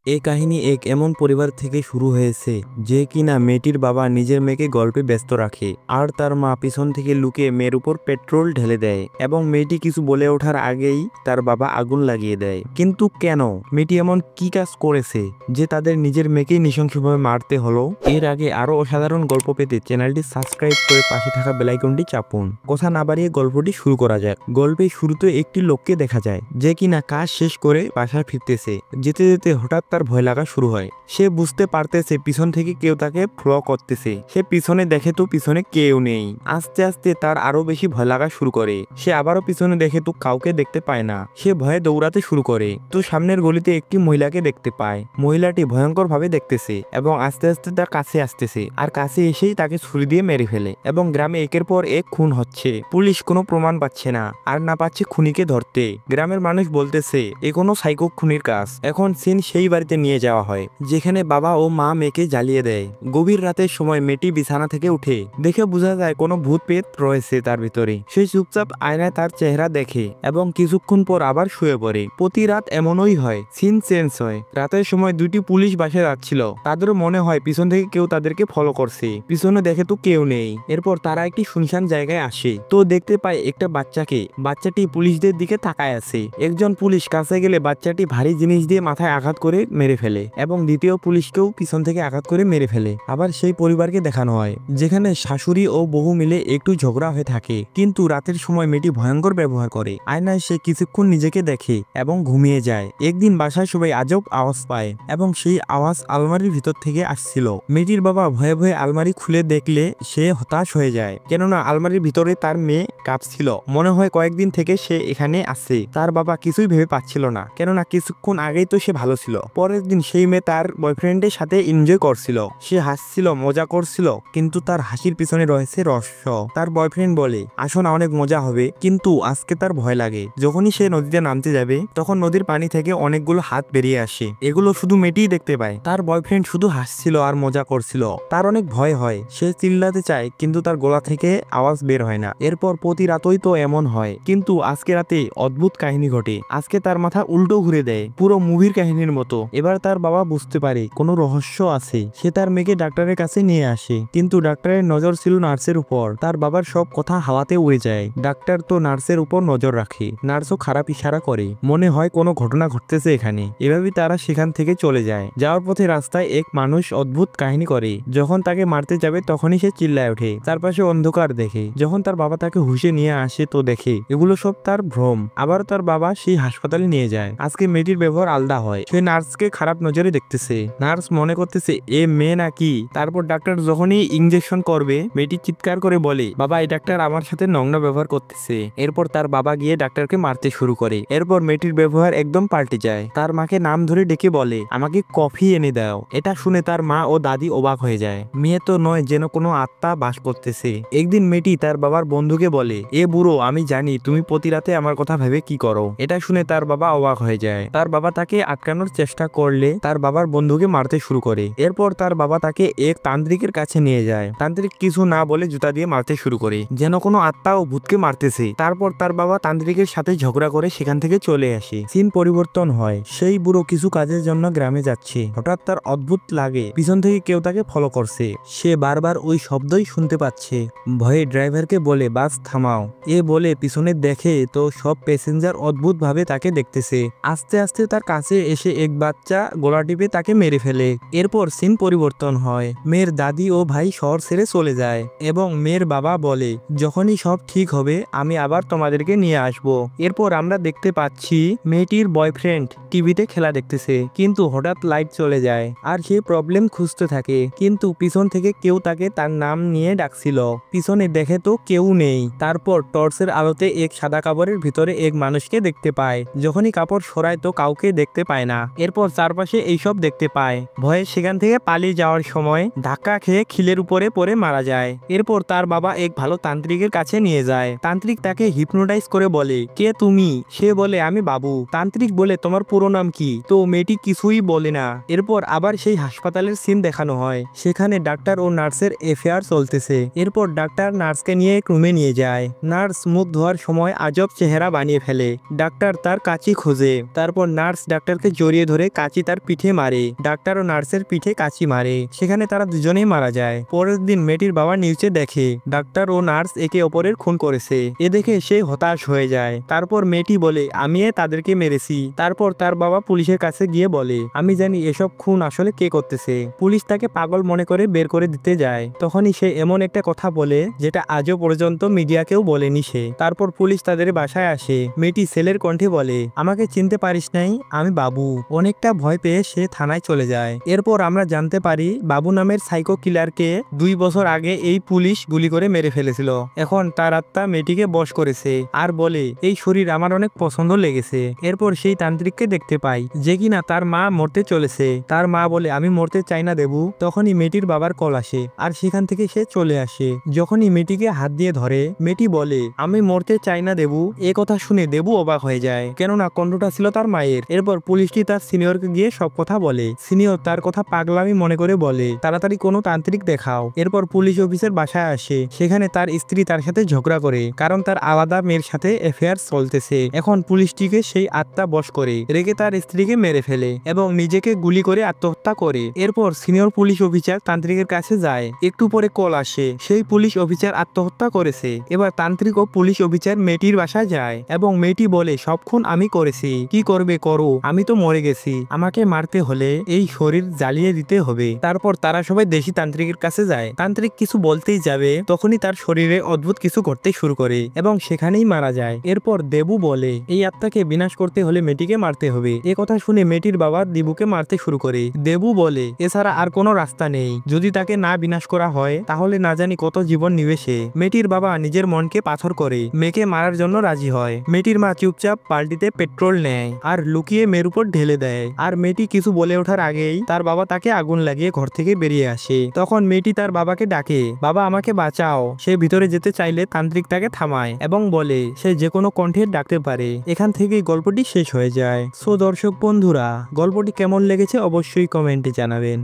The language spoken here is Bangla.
এই কাহিনী এক এমন পরিবার থেকে শুরু হয়েছে যে কিনা মেয়েটির বাবা নিজের মেয়েকে গল্পে ব্যস্ত রাখে আর তার মা পিছন থেকে লুকিয়ে মেয়ের উপর পেট্রোল ঢেলে দেয় এবং মেয়েটি কিছু বলে ওঠার আগেই তার বাবা আগুন লাগিয়ে দেয়। কিন্তু কেন মেয়েটি এমন কি কাজ করেছে যে তাদের নিজের মেয়েকেই নৃশংসভাবে মারতে হলো? এর আগে আরো অসাধারণ গল্প পেতে চ্যানেলটি সাবস্ক্রাইব করে পাশে থাকা বেল আইকনটি চাপুন। কথা না বাড়িয়ে গল্পটি শুরু করা যাক। গল্পের শুরুতে একটি লোককে দেখা যায় যে কিনা কাজ শেষ করে বাসায় ফিরতেছে। যেতে যেতে হঠাৎ তার ভয় লাগা শুরু হয়। সে বুঝতে পারতেছে পিছন থেকে কেউ তাকে ফলো করতেছে। সে পিছনে দেখে তো পিছনে কেউ নেই। আস্তে আস্তে তার আরো বেশি ভয় লাগা শুরু করে। সে আবারও পিছনে দেখে তো কাউকে দেখতে পায় না। সে ভয়ে দৌড়াতে শুরু করে। তো সামনের গলিতে একটি মহিলাকে দেখতে পায়। মহিলাটি ভয়ঙ্কর ভাবে দেখতেছে এবং আস্তে আস্তে তার কাছে আসতেছে আর কাছে এসেই তাকে ছুরি দিয়ে মেরে ফেলে এবং গ্রামে একের পর এক খুন হচ্ছে। পুলিশ কোনো প্রমাণ পাচ্ছে না আর না পাচ্ছে খুনিকে ধরতে। গ্রামের মানুষ বলতেছে এ কোনো সাইকো খুনির কাজ। এখন সিন সেই বাড়িতে নিয়ে যাওয়া হয় যেখানে বাবা ও মা মেয়েকে জ্বালিয়ে দেয়। গভীর রাতের সময় মেয়েটি বিছানা থেকে উঠে দেখে বোঝা যায় কোনো ভূত পেত রয়েছে তার ভিতরে। সে চুপচাপ আয়নায় তার চেহারা দেখে এবং কিছুক্ষণ পর আবার শুয়ে পড়ে। প্রতি রাত এমনই হয়। সিন চেঞ্জ হয়। রাতের সময় দুটি পুলিশ বাসায় যাচ্ছিল। তাদেরও মনে হয় পিছন থেকে কেউ তাদেরকে ফলো করছে। পিছনে দেখে তো কেউ নেই। এরপর তারা একটি শুনশান জায়গায় আসে তো দেখতে পায় একটা বাচ্চাকে। বাচ্চাটি পুলিশদের দিকে তাকায় আছে। একজন পুলিশ কাছে গেলে বাচ্চাটি ভারী জিনিস দিয়ে মাথায় আঘাত করে মেরে ফেলে এবং দ্বিতীয় পুলিশকেও পিছন থেকে আঘাত করে মেরে ফেলে। আবার সেই পরিবারকে দেখানো হয় যেখানে শাশুড়ি ও বউ মিলে একটু ঝগড়া হয়ে থাকে। কিন্তু রাতের সময় মেয়েটি ভয়ঙ্কর ব্যবহার করে। আয়নায় সে কিছুক্ষণ নিজেকে দেখে এবং ঘুমিয়ে যায়। একদিন বাসায় সবাই আজব আওয়াজ পায় এবং সেই আওয়াজ আলমারির ভিতর থেকে আসছিল। মেয়েটির বাবা ভয়ে ভয়ে আলমারি খুলে দেখলে সে হতাশ হয়ে যায়, কেননা আলমারির ভিতরে তার মেয়ে কাঁপছিল। মনে হয় কয়েকদিন থেকে সে এখানে আছে। তার বাবা কিছুই ভেবে পাচ্ছিল না, কেননা কিছুক্ষণ আগেই তো সে ভালো ছিল। পরের দিন সেই মেয়ে তার বয়ফ্রেন্ডের সাথে এনজয় করছিল। সে হাসছিল, মজা করছিল, কিন্তু তার হাসির পিছনে রয়েছে রহস্য। তার বয়ফ্রেন্ড বলে আসো না, অনেক মজা হবে, কিন্তু আজকে তার ভয় লাগে। যখনই সে নদীতে নামতে যাবে তখন নদীর পানি থেকে অনেকগুলো হাত বেরিয়ে আসে। এগুলো শুধু মেয়েটিই দেখতে পায়। তার বয়ফ্রেন্ড শুধু হাসছিল আর মজা করছিল। তার অনেক ভয় হয়। সে চিল্লাতে চায় কিন্তু তার গলা থেকে আওয়াজ বের হয় না। এরপর প্রতি রাতই তো এমন হয়, কিন্তু আজকে রাতে অদ্ভুত কাহিনী ঘটে। আজকে তার মাথা উল্টো ঘুরে দেয়, পুরো মুভির কাহিনীর মতো। এবার তার বাবা বুঝতে পারে কোনো রহস্য আছে। সে তার মেয়েকে ডাক্তারের কাছে নিয়ে আসে, কিন্তু ডাক্তারের নজর ছিল নার্সের উপর। তার বাবার সব কথা হাওয়াতে উড়ে যায়। ডাক্তার তো নার্সের উপর নজর রাখে। নার্সও খারাপ ইশারা করে, মনে হয় কোনো ঘটনা ঘটতেছে এখানে। এভাবেই তারা সেখান থেকে চলে যায়। যাওয়ার পথে রাস্তায় এক মানুষ অদ্ভুত কাহিনী করে। যখন তাকে মারতে যাবে তখনই সে চিল্লায় ওঠে। চারপাশে অন্ধকার দেখে। যখন তার বাবা তাকে হুঁশে নিয়ে আসে তো দেখে এগুলো সব তার ভ্রম। আবার তার বাবা সেই হাসপাতালে নিয়ে যায়। আজকে মেয়েটির ব্যবহার আলাদা হয়। সে নার্সকে খারাপ নজরে দেখতেছে। নার্স মনে করতেছে এ মেয়ে নাকি। তারপর ডাক্তার যখনই ইনজেকশন করবে মেয়েটি চিৎকার করে বলে বাবা এই ডাক্তার আমার সাথে নোংরা ব্যবহার করতেছে। এরপর তার বাবা গিয়ে ডাক্তারকে মারতে শুরু করে। এরপর মেয়েটির ব্যবহার একদম পাল্টে যায়। তার মাকে নাম ধরে ডেকে বলে আমাকে কফি এনে দাও। এটা শুনে তার মা ও দাদি অবাক হয়ে যায়। মেয়ে তো নয়, যেন কোনো আত্মা বাস করতেছে। একদিন মেয়েটি তার বাবার বন্ধুকে বলে এ বুড়ো, আমি জানি তুমি প্রতি রাতে আমার কথা ভেবে কি করো। এটা শুনে তার বাবা অবাক হয়ে যায়। তার বাবা তাকে আটকানোর চেষ্টা করলে তার বাবার বন্ধুকে মারতে শুরু করে। এরপর তার বাবা তাকে এক তান্ত্রিকের কাছে নিয়ে যায়। তান্ত্রিক কিছু না বলে জুতা দিয়ে মারতে শুরু করে, যেন কোনো আত্মা ও ভূতকে মারতেছে। তারপর তার বাবা তান্ত্রিকের সাথে ঝগড়া করে সেখান থেকে চলে আসে। সিন পরিবর্তন হয়। সেই বুড়ো কিছু কাজের জন্য গ্রামে যাচ্ছে। হঠাৎ তার অদ্ভুত লাগে পিছন থেকে কেউ তাকে ফলো করছে। সে বারবার ওই শব্দই শুনতে পাচ্ছে। ভয়ে ড্রাইভারকে বলে বাস থামাও। এ বলে পিছনে দেখে তো সব প্যাসেঞ্জার অদ্ভুত ভাবে তাকে দেখতেছে। আস্তে আস্তে তার কাছে এসে এক বাচ্চা গলা টিপে তাকে মেরে ফেলে। এরপর সিন পরিবর্তন হয়। মেয়ের দাদি ও ভাই শহর ছেড়ে চলে যায় এবং মেয়ের বাবা বলে যখনই সব ঠিক হবে আমি আবার তোমাদেরকে নিয়ে আসব। এরপর আমরা দেখতে পাচ্ছি মেয়েটির বয়ফ্রেন্ড টিভিতে খেলা দেখতেছে, কিন্তু হঠাৎ লাইট চলে যায় আর সে প্রবলেম খুঁজতে থাকে। কিন্তু পিছন থেকে কেউ তাকে তার নাম নিয়ে ডাকছিল। পিছনে দেখে তো কেউ নেই। তারপর টর্চের আলোতে এক সাদা কাপড়ের ভিতরে এক মানুষকে দেখতে পায়। যখনই কাপড় সরায় তো কাউকে দেখতে পায় না। এরপর চারপাশে এইসব দেখতে পায়। ভয়ে সেখান থেকে পালিয়ে যাওয়ার সময় ধাক্কা খেয়ে খিলের উপরে পড়ে মারা যায়। এরপর তার বাবা এক ভালো তান্ত্রিকের কাছে নিয়ে যায়। তান্ত্রিক তাকে হিপনোটাইজ করে বলে কে তুমি। সে বলে আমি বাবু। তান্ত্রিক বলে তোমার পুরো নাম কি। তো মেয়েটি কিছুই বলে না। এরপর আবার সেই হাসপাতালের সিন দেখানো হয়। সেখানে ডাক্তার ও নার্সের এফেয়ার চলতেছে। এরপর ডাক্তার নার্সকে নিয়ে এক রুমে নিয়ে যায়। নার্স মুখ ধোয়ার সময় আজব চেহারা বানিয়ে ফেলে। ডাক্তার তার কাঁচি খোঁজে। তারপর নার্স ডাক্তারকে জড়িয়ে ধরে কাঁচি তার পিঠে মারে। ডাক্তার ও নার্সের পিঠে কাঁচি মারে, সেখানে তারা দুজনেই মারা যায়। পরের দিন মেয়েটির বাবা নিউজে দেখে ডাক্তার ও নার্স একে অপরের খুন করেছে। এ দেখে সে হতাশ হয়ে যায়। তারপর মেয়েটি বলে আমি তাদেরকে মেরেছি। তারপর তার বাবা পুলিশের কাছে গিয়ে বলে আমি জানি এসব খুন আসলে কে করতেছে। পুলিশ তাকে পাগল মনে করে বের করে দিতে যায়। তখনই সে এমন একটা কথা বলে যেটা আজও পর্যন্ত মিডিয়াকেও বলেনি সে। তারপর পুলিশ তাদের বাসায় আসে। মেয়েটি ছেলের কণ্ঠে বলে আমাকে চিনতে পারিস নাই, আমি বাবু। অনেকটা ভয় পেয়ে সে থানায় চলে যায়। এরপর আমরা জানতে পারি বাবু নামের সাইকো কিলারকে 2 বছর আগে এই পুলিশ গুলি করে মেরে ফেলেছিল। এখন তার আত্মা মেয়েটিকে বশ করেছে আর বলে এই শরীর আমার অনেক পছন্দ লেগেছে। এরপর সেই তান্ত্রিককে দেখতে পাই যে কিনা তার মা মরতে চলেছে। তার মা বলে আমি মরতে চাই না দেবু। তখনই মেয়েটির বাবার কল আসে আর সেখান থেকে সে চলে আসে। যখনই মেয়েটিকে হাত দিয়ে ধরে মেয়েটি বলে আমি মরতে চাই না দেবু। এ কথা শুনে দেবু অবাক হয়ে যায়, কেননা কণ্ঠটা ছিল তার মায়ের। এরপর পুলিশটি তার সিনিয়রকে গিয়ে সব কথা বলে। সিনিয়র তার কথা পাগলামি মনে করে বলে তাড়াতাড়ি কোনো তান্ত্রিক দেখাও। এরপর পুলিশ অফিসের বাসায় আসে। সেখানে তার স্ত্রী তার সাথে ঝগড়া করে, কারণ তার আলাদা মেয়ের সাথে অ্যাফেয়ার চলতেছে। এখন পুলিশটিকে সেই আত্মা বশ করে রেগে তার স্ত্রীকে মেরে ফেলে এবং নিজেকে গুলি করে আত্মহত্যা করে। এরপর সিনিয়র পুলিশ অফিসার তান্ত্রিকের কাছে যায়। একটু পরে কল আসে সেই পুলিশ অফিসার আত্মহত্যা করেছে। এবার তান্ত্রিক ও পুলিশ অফিসার মেয়েটির বাসায় যায় এবং মেয়েটি বলে সব খুন আমি করেছি, কি করবে করো, আমি তো মরে গেছি, আমাকে মারতে হলে এই শরীর জ্বালিয়ে দিতে হবে। তারপর তারা সবাই দেশি তান্ত্রিকের কাছে যায়। তান্ত্রিক কিছু বলতেই যাবে তখনই তার শরীরে অদ্ভুত কিছু করতে শুরু করে এবং সেখানেই মারা যায়। এরপর দেবু বলে এই আত্মাকে বিনাশ করতে হলে মেয়েটিকে মারতে হবে। এ কথা শুনে মেয়েটির বাবা দেবুকে মারতে শুরু করে। দেবু বলে এছাড়া আর কোনো রাস্তা নেই, যদি তাকে না বিনাশ করা হয় তাহলে না জানি কত জীবন নিবে সে। মেয়েটির বাবা নিজের মনকে পাথর করে মেয়েকে মারার জন্য রাজি হয়। মেয়েটির মা চুপচাপ বালতিতে পেট্রোল নেয় আর লুকিয়ে মেয়ের উপর ঢেলে দেয়। আর মেয়েটি কিছু বলে ওঠার আগেই তার বাবা তাকে আগুন লাগিয়ে ঘর থেকে বেরিয়ে আসে। তখন মেয়েটি তার বাবাকে ডাকে বাবা আমাকে বাঁচাও। সে ভিতরে যেতে চাইলে তান্ত্রিক তাকে থামায় এবং বলে সে যে কোনো কণ্ঠে ডাকতে পারে। এখান থেকেই গল্পটি শেষ হয়ে যায়। সো দর্শক বন্ধুরা, গল্পটি কেমন লেগেছে অবশ্যই কমেন্টে জানাবেন।